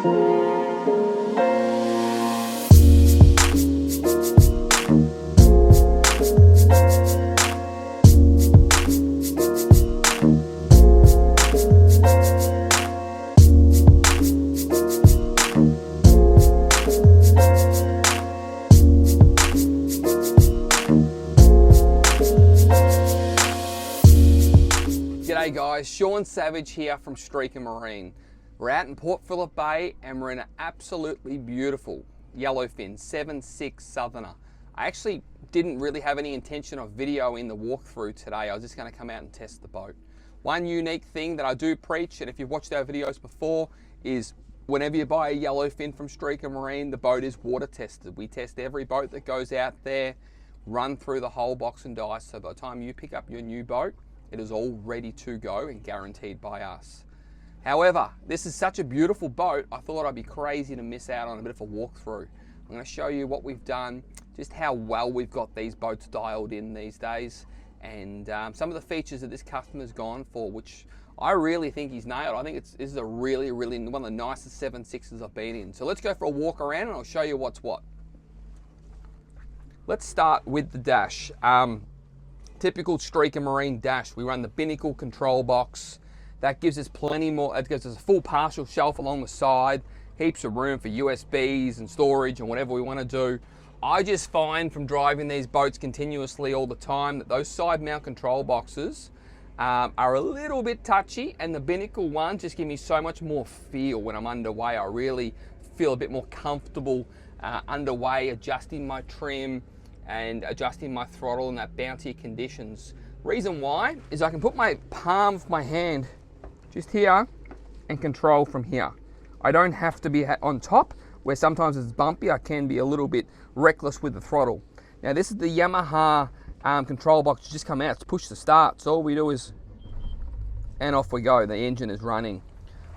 G'day guys, Sean Savage here from Streaker Marine. We're out in Port Phillip Bay and we're in an absolutely beautiful Yellowfin 7.6 Southerner. I actually didn't really have any intention of videoing the walkthrough today. I was just going to come out and test the boat. One unique thing that I do preach, and if you've watched our videos before, is whenever you buy a Yellowfin from Streaker Marine, the boat is water tested. We test every boat that goes out there, run through the whole box and dice, so by the time you pick up your new boat, it is all ready to go and guaranteed by us. However, this is such a beautiful boat, I thought I'd be crazy to miss out on a bit of a walkthrough. I'm going to show you what we've done, just how well we've got these boats dialed in these days, and some of the features that this customer's gone for, which I really think he's nailed. I think this is a really one of the nicest 7.6s I've been in. So let's go for a walk around and I'll show you what's what. Let's start with the dash. Typical Streaker Marine dash. We run the binnacle control box. That gives us plenty more, it gives us a full partial shelf along the side, heaps of room for USBs and storage and whatever we want to do. I just find from driving these boats continuously all the time that those side mount control boxes are a little bit touchy, and the binnacle ones just give me so much more feel when I'm underway. I really feel a bit more comfortable underway, adjusting my trim and adjusting my throttle in that bouncy conditions. Reason why is I can put my palm of my hand just here and control from here. I don't have to be on top, where sometimes it's bumpy. I can be a little bit reckless with the throttle. Now this is the Yamaha control box. Just come out to push the start. So all we do is, and off we go. The engine is running.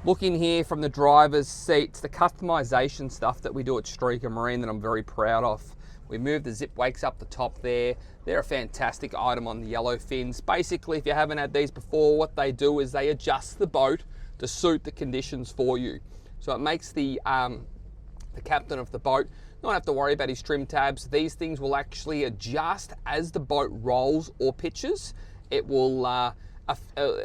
Looking here from the driver's seats, the customization stuff that we do at Streaker Marine that I'm very proud of. We moved the zip wakes up the top there. They're a fantastic item on the Yellowfins. Basically, if you haven't had these before, what they do is they adjust the boat to suit the conditions for you. So it makes the captain of the boat not have to worry about his trim tabs. These things will actually adjust as the boat rolls or pitches. It will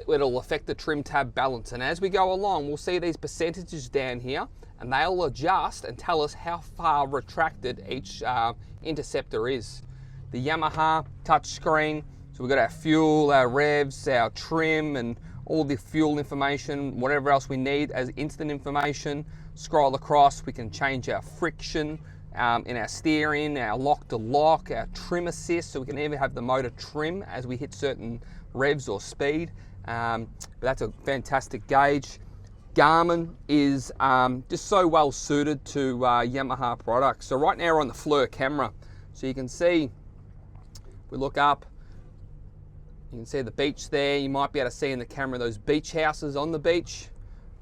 it'll affect the trim tab balance. And as we go along, we'll see these percentages down here, and they'll adjust and tell us how far retracted each interceptor is. The Yamaha touchscreen, so we've got our fuel, our revs, our trim, and all the fuel information, whatever else we need as instant information. Scroll across, we can change our friction in our steering, our lock to lock, our trim assist, so we can even have the motor trim as we hit certain revs or speed. But that's a fantastic gauge. Garmin is just so well suited to Yamaha products. So right now we're on the FLIR camera. So you can see, we look up, you can see the beach there. You might be able to see in the camera those beach houses on the beach.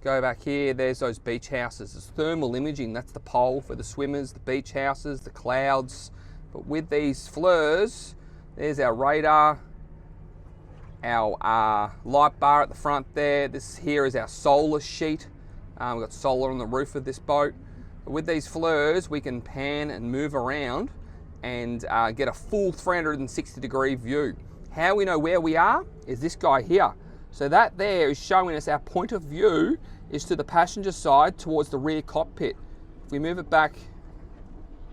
Go back here, there's those beach houses. It's thermal imaging, that's the pole for the swimmers, the beach houses, the clouds. But with these FLIRs, there's our radar, our light bar at the front there. This here is our solar sheet. We've got solar on the roof of this boat. But with these FLIRs, we can pan and move around and get a full 360-degree view. How we know where we are is this guy here. So that there is showing us our point of view is to the passenger side towards the rear cockpit. If we move it back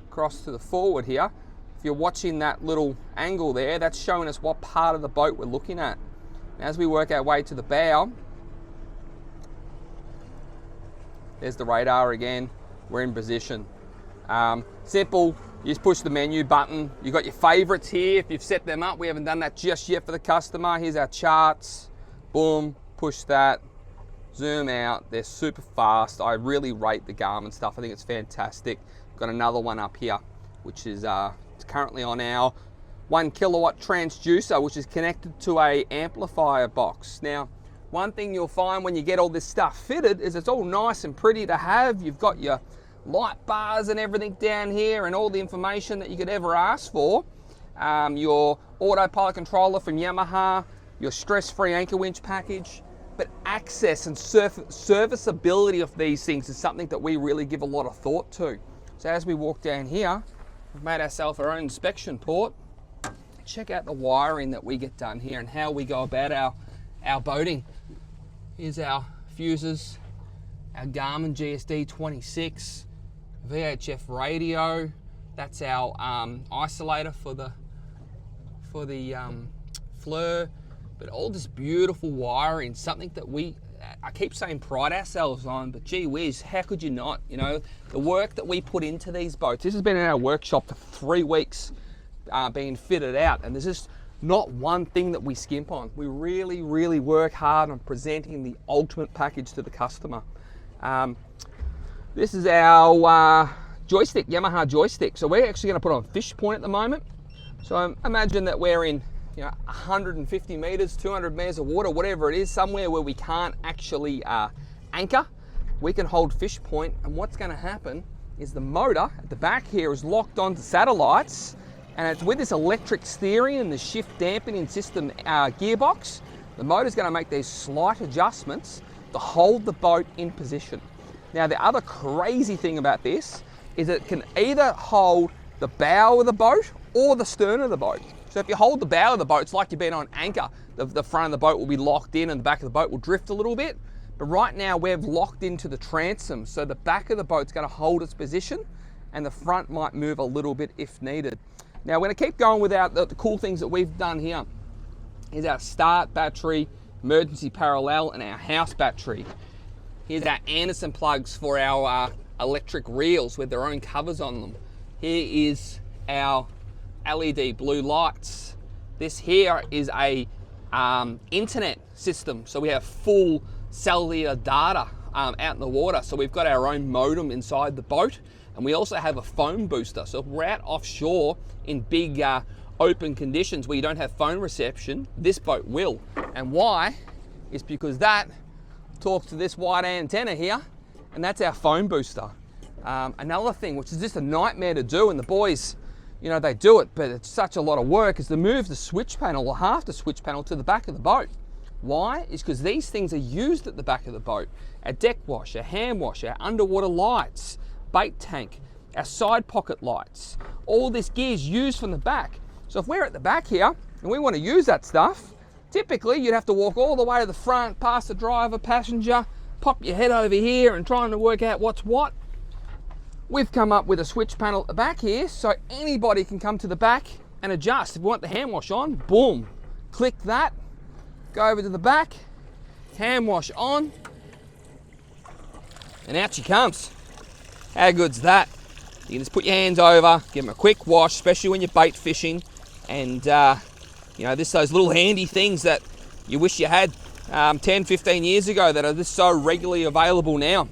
across to the forward here, if you're watching that little angle there, that's showing us what part of the boat we're looking at. And as we work our way to the bow, there's the radar again. We're in position. Simple, you just push the menu button. You've got your favorites here if you've set them up. We haven't done that just yet for the customer. Here's our charts. Boom, push that, zoom out. They're super fast. I really rate the Garmin stuff. I think it's fantastic. Got another one up here, which is it's currently on our 1 kilowatt transducer, which is connected to a amplifier box. Now, one thing you'll find when you get all this stuff fitted is it's all nice and pretty to have. You've got your light bars and everything down here and all the information that you could ever ask for. Your autopilot controller from Yamaha, your stress-free anchor winch package. but access and serviceability of these things is something that we really give a lot of thought to. So as we walk down here, we've made ourselves our own inspection port. Check out the wiring that we get done here and how we go about our boating. Here's our fuses, our Garmin GSD 26, VHF radio. That's our isolator for the FLIR. But all this beautiful wiring, something that I keep saying pride ourselves on, but gee whiz, how could you not? You know, the work that we put into these boats. This has been in our workshop for 3 weeks being fitted out, and there's just not one thing that we skimp on. We really, really work hard on presenting the ultimate package to the customer. This is our joystick, Yamaha joystick. So we're actually going to put on fish point at the moment. So imagine that we're in 150 meters, 200 meters of water, whatever it is, somewhere where we can't actually anchor. We can hold fish point, and what's going to happen is the motor at the back here is locked onto satellites, and it's with this electric steering and the shift dampening system gearbox. The motor's going to make these slight adjustments to hold the boat in position. Now, the other crazy thing about this is it can either hold the bow of the boat or the stern of the boat. So if you hold the bow of the boat, it's like you've been on anchor. The front of the boat will be locked in and the back of the boat will drift a little bit. But right now we've locked into the transom, so the back of the boat's going to hold its position and the front might move a little bit if needed. Now we're going to keep going with the cool things that we've done here. Here's our start battery, emergency parallel, and our house battery. Here's our Anderson plugs for our electric reels with their own covers on them. Here is our LED blue lights. This here is a internet system, so we have full cellular data out in the water. So we've got our own modem inside the boat, and we also have a phone booster. So if we're out offshore in big open conditions where you don't have phone reception, this boat will. And why? Is because that talks to this wide antenna here, and that's our phone booster. Another thing, which is just a nightmare to do, and the boys, they do it, but it's such a lot of work, is to move the switch panel or half the switch panel to the back of the boat. Why? Is because these things are used at the back of the boat. Our deck wash, our hand wash, our underwater lights, bait tank, our side pocket lights. All this gear is used from the back. So if we're at the back here and we want to use that stuff, typically you'd have to walk all the way to the front, past the driver, passenger, pop your head over here and trying to work out what's what. We've come up with a switch panel at the back here, so anybody can come to the back and adjust. If we want the hand wash on, boom, click that, go over to the back, hand wash on, and out she comes. How good's that? You can just put your hands over, give them a quick wash, especially when you're bait fishing, and those little handy things that you wish you had 10, 15 years ago that are just so regularly available now.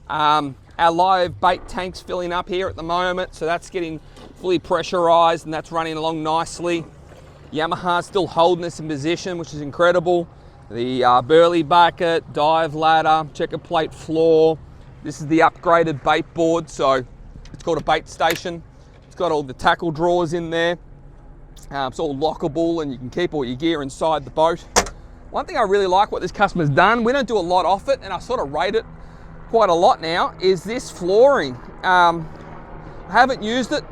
Our live bait tank's filling up here at the moment, so that's getting fully pressurized and that's running along nicely. Yamaha's still holding us in position, which is incredible. The burley bucket, dive ladder, checker plate floor. This is the upgraded bait board, so it's called a bait station. It's got all the tackle drawers in there. It's all lockable and you can keep all your gear inside the boat. One thing I really like what this customer's done, we don't do a lot off it, and I sort of rate it quite a lot now, is this flooring. I haven't used it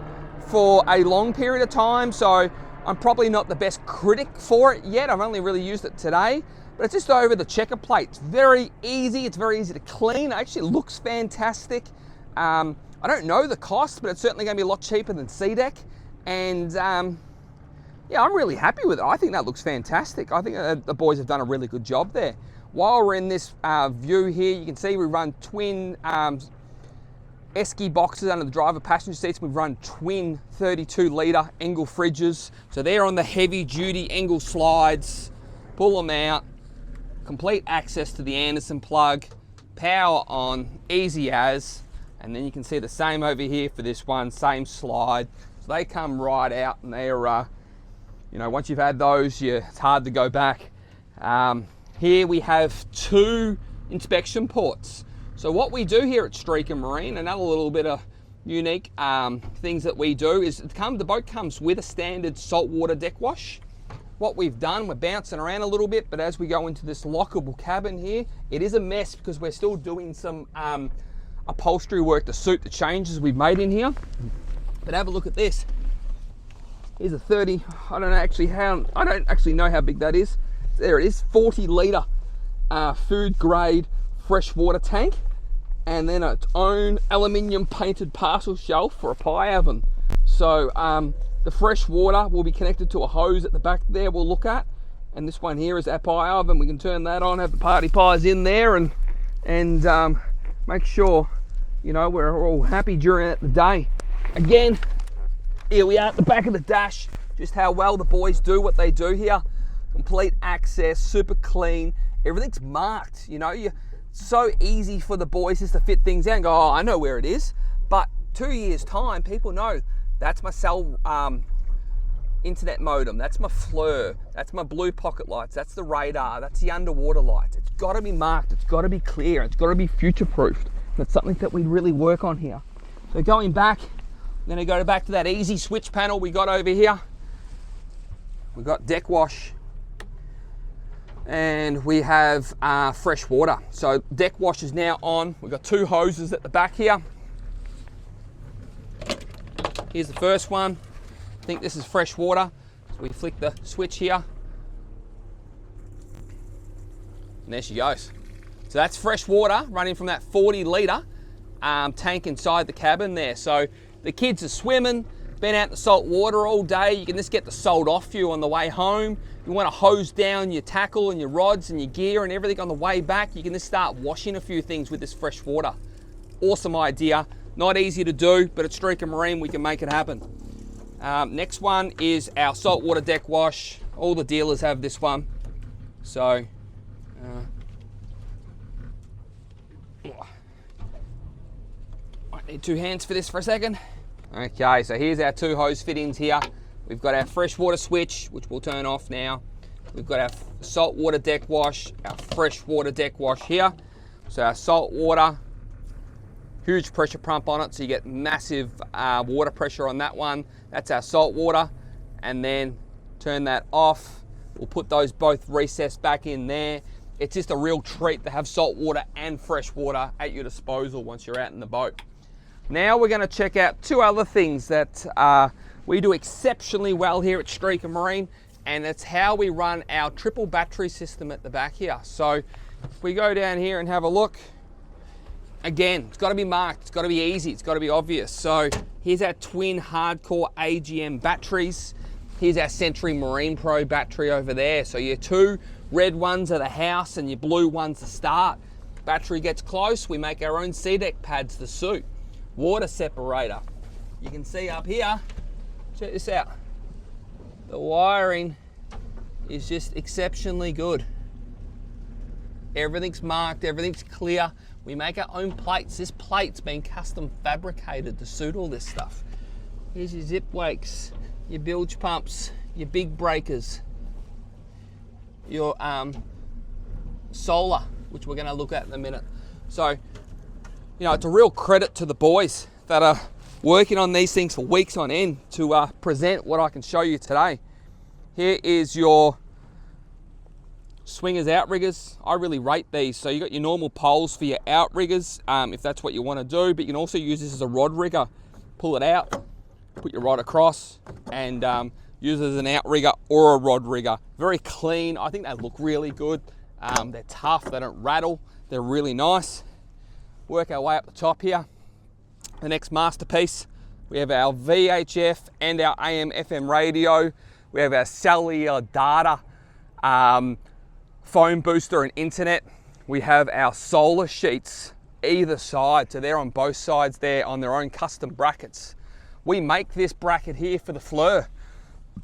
for a long period of time, so I'm probably not the best critic for it yet. I've only really used it today, but it's just over the checker plate. It's very easy. It's very easy to clean. It actually looks fantastic. I don't know the cost, but it's certainly going to be a lot cheaper than SeaDeck. And yeah, I'm really happy with it. I think that looks fantastic. I think the boys have done a really good job there. While we're in this view here, you can see we run twin esky boxes under the driver passenger seats. We run twin 32-litre Engel fridges. So they're on the heavy duty Engel slides. Pull them out, complete access to the Anderson plug, power on, easy as, and then you can see the same over here for this one, same slide. So they come right out, and they're, once you've had those, it's hard to go back. Here we have 2 inspection ports. So what we do here at Streaker Marine, another little bit of unique things that we do is the boat comes with a standard saltwater deck wash. what we've done, we're bouncing around a little bit, but as we go into this lockable cabin here, it is a mess because we're still doing some upholstery work to suit the changes we've made in here. But have a look at this. Here's a 30, I don't actually know how big that is. There it is, 40 litre food grade freshwater tank, and then its own aluminium painted parcel shelf for a pie oven. So the fresh water will be connected to a hose at the back there we'll look at, and this one here is our pie oven. We can turn that on, have the party pies in there, and make sure, you know, we're all happy during the day. Again, here we are at the back of the dash, just how well the boys do what they do here. Complete access, super clean, everything's marked. You know, it's so easy for the boys just to fit things out and go, oh, I know where it is. But 2 years time, people know that's my cell internet modem, that's my FLIR, that's my blue pocket lights, that's the radar, that's the underwater lights. It's got to be marked, it's got to be clear, it's got to be future proofed. That's something that we really work on here. So going back, I'm going to go back to that easy switch panel we got over here. We've got deck wash, and we have fresh water. So deck wash is now on. We've got 2 hoses at the back here. Here's the first one. I think this is fresh water. So we flick the switch here, and there she goes. So that's fresh water running from that 40 litre tank inside the cabin there. So the kids are swimming, been out in the salt water all day. You can just get the salt off you on the way home. You want to hose down your tackle and your rods and your gear and everything on the way back. You can just start washing a few things with this fresh water. Awesome idea. Not easy to do, but at Streaker Marine we can make it happen. Next one is our saltwater deck wash. All the dealers have this one. So, I need 2 hands for this for a second. Okay, so here's our 2 hose fittings here. We've got our freshwater switch, which we'll turn off now. We've got our saltwater deck wash, our freshwater deck wash here. So our saltwater, huge pressure pump on it, so you get massive water pressure on that one. That's our salt water, and then turn that off. We'll put those both recessed back in there. It's just a real treat to have salt water and fresh water at your disposal once you're out in the boat. Now we're going to check out 2 other things that we do exceptionally well here at Streaker Marine, and it's how we run our triple battery system at the back here. So if we go down here and have a look, again, it's got to be marked, it's got to be easy, it's got to be obvious. So here's our twin hardcore AGM batteries. Here's our Century Marine Pro battery over there. So your 2 red ones are the house and your blue ones the start. Battery gets close, we make our own SeaDek pads to suit. Water separator. You can see up here, check this out. The wiring is just exceptionally good. Everything's marked, everything's clear. We make our own plates. This plate's been custom fabricated to suit all this stuff. Here's your zip wakes, your bilge pumps, your big breakers, your solar, which we're going to look at in a minute. So, you know, it's a real credit to the boys that are working on these things for weeks on end to present what I can show you today. Here is your swingers outriggers. I really rate these. So you got your normal poles for your outriggers, if that's what you want to do, but you can also use this as a rod rigger. Pull it out, put your rod across, and use it as an outrigger or a rod rigger. Very clean. I think they look really good. They're tough, they don't rattle, they're really nice. Work our way up the top here. The next masterpiece, we have our VHF and our AM FM radio. We have our cellular data, phone booster and internet. We have our solar sheets either side, so they're on both sides there on their own custom brackets. We make this bracket here for the FLIR.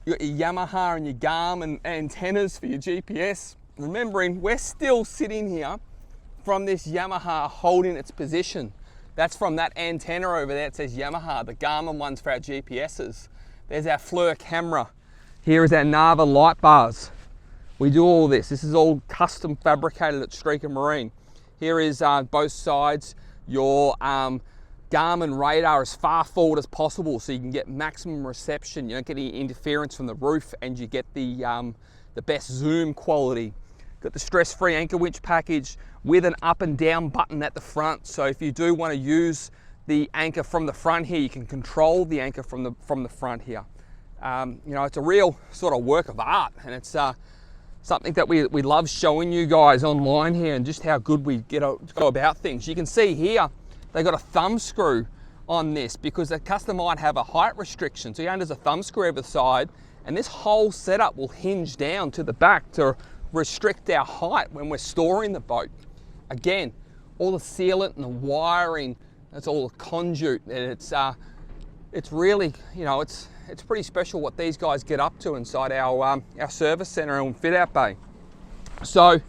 You got your Yamaha and your Garmin antennas for your GPS. Remembering, we're still sitting here from this Yamaha holding its position. That's from that antenna over there. It says Yamaha. The Garmin one's for our GPSs. There's our FLIR camera. Here is our Nava light bars. We do all this. This is all custom fabricated at Streaker Marine. Here is both sides, your Garmin Garmin radar as far forward as possible so you can get maximum reception. You don't get any interference from the roof, and you get the best zoom quality. Got the stress-free anchor winch package with an up and down button at the front. So if you do want to use the anchor from the front here, you can control the anchor from the front here. You know, it's a real sort of work of art, and it's something that we love showing you guys online here, and just how good we go about things. You can see here they got a thumb screw on this because the customer might have a height restriction. So there's a thumb screw over the side, and this whole setup will hinge down to the back to restrict our height when we're storing the boat. Again, all the sealant and the wiring, that's all the conduit, and it's really, you know, it's pretty special what these guys get up to inside our service center and fit out bay. So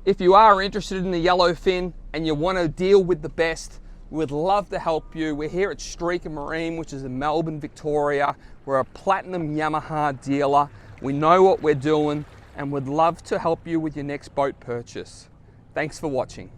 if you are interested in the Yellowfin and you want to deal with the best, we'd love to help you. We're here at Streaker Marine, which is in Melbourne, Victoria. We're a platinum Yamaha dealer. We know what we're doing, and would love to help you with your next boat purchase. Thanks for watching.